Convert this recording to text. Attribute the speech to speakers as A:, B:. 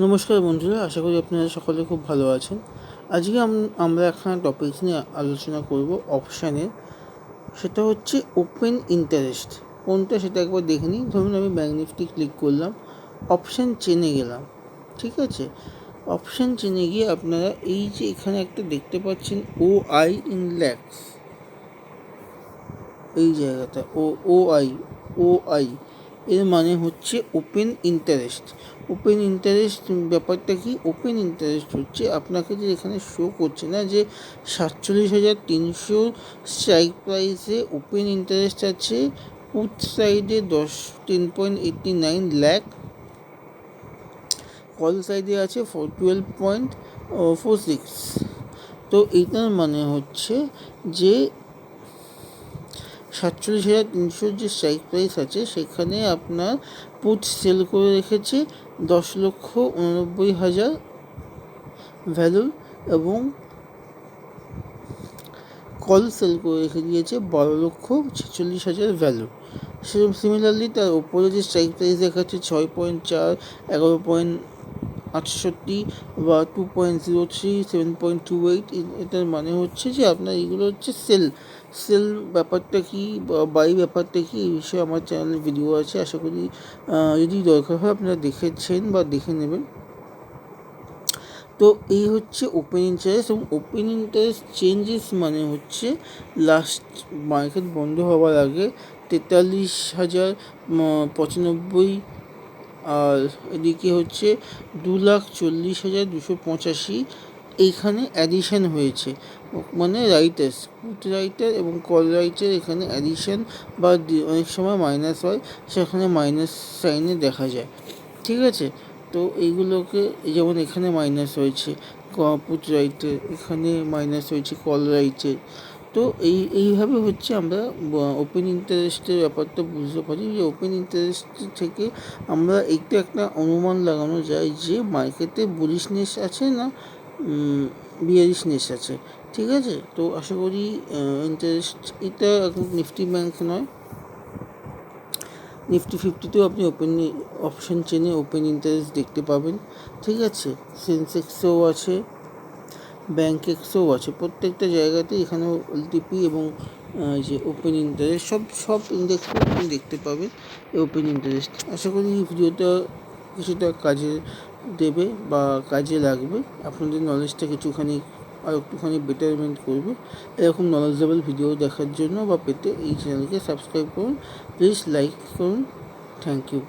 A: নমস্কার বন্ধুরা, আশা করি আপনারা সকলে খুব ভালো আছেন। আজকে আমরা একটা টপিক নিয়ে আলোচনা করব অপশানের। সেটা হচ্ছে ওপেন ইন্টারেস্ট। কোনটা সেটা একবার দেখে নিই। ধরুন আমি ব্যাঙ্ক নিফটি ক্লিক করলাম, অপশান চেনে গেলাম, ঠিক আছে। অপশান চেনে গিয়ে আপনারা এই যে এখানে একটা দেখতে পাচ্ছেন OI ইন ল্যাক্স, এই জায়গাটা ও আই এর মানে হচ্ছে ওপেন ইন্টারেস্ট। ওপেন ইন্টারেস্ট ব্যাপারটা কি? ওপেন ইন্টারেস্ট হচ্ছে আপনাকে যে এখানে শো করছে না যে 47,300 স্ট্রাইক প্রাইসে ওপেন ইন্টারেস্ট আছে, পুট সাইডে 10 লাখ, কল সাইডে আছে 12.46। তো এইটার মানে হচ্ছে যে 47,300 যে স্ট্রাইক প্রাইস আছে সেখানে আপনার পুট সেল করে রেখেছে 10,89,000 ভ্যালু, এবং কল সেল করে রেখে দিয়েছে 12,46,000 ভ্যালু। সেরকম সিমিলারলি তার ওপরে যে স্ট্রাইক প্রাইস দেখাচ্ছে 6.4, 11.68 বা 2.03, 7.28, এটার মানে হচ্ছে যে আপনার এগুলো হচ্ছে সেল ব্যাপারটা কি বা বাই ব্যাপারটা কি, এই বিষয়ে আমার চ্যানেলে ভিডিও আছে। আশা করি যদি দরকার হয় আপনারা দেখেছেন বা দেখে নেবেন। তো এই হচ্ছে ওপেন ইন্টারেস্ট। এবং ওপেন ইন্টারেস্ট চেঞ্জেস মানে হচ্ছে লাস্ট মার্কেট বন্ধ হওয়ার আগে 43,095, আর এদিকে হচ্ছে 2,40,285 এইখানে অ্যাডিশন হয়েছে। মানে রাইটার্স, পুট রাইটার এবং কল রাইটার এখানে অ্যাডিশন বা অনেক সময় মাইনাস হয়, সেখানে মাইনাস সাইনে দেখা যায়, ঠিক আছে। তো এইগুলোকে যেমন এখানে মাইনাস হয়েছে পুট রাইটে, এখানে মাইনাস হয়েছে কল রাইটে। তো এইভাবে হচ্ছে আমরা ওপেন ইন্টারেস্টের ব্যাপারটা বুঝতে পারি যে ওপেন ইন্টারেস্ট থেকে আমরা এইটা একটা অনুমান লাগানো যায় যে মার্কেটে বুলিশনেস আছে না বিয়ারিশনেস আছে, ঠিক আছে। তো আশা করি ইন্টারেস্ট এটা এখন নিফটি ব্যাংক নয়, নিফটি 50তেও আপনি অপশান চেনে ওপেন ইন্টারেস্ট দেখতে পাবেন, ঠিক আছে। সেন্সেক্সেও আছে, ব্যাঙ্ক এক্সেও আছে, প্রত্যেকটা জায়গাতে এখানেও এলটিপি এবং যে ওপেন ইন্টারেস্ট সব ইন্ডেক্সে আপনি দেখতে পাবেন ওপেন ইন্টারেস্ট। আশা করি এই ভিডিওটা কিছুটা কাজে দেবে বা কাজে লাগবে, আপনাদের নলেজটা একটুখানি বেটারমেন্ট করবে। এরকম নলেজেবল ভিডিও দেখার জন্য বা পেতে এই চ্যানেলকে সাবস্ক্রাইব করুন, প্লিজ লাইক করুন। Thank you.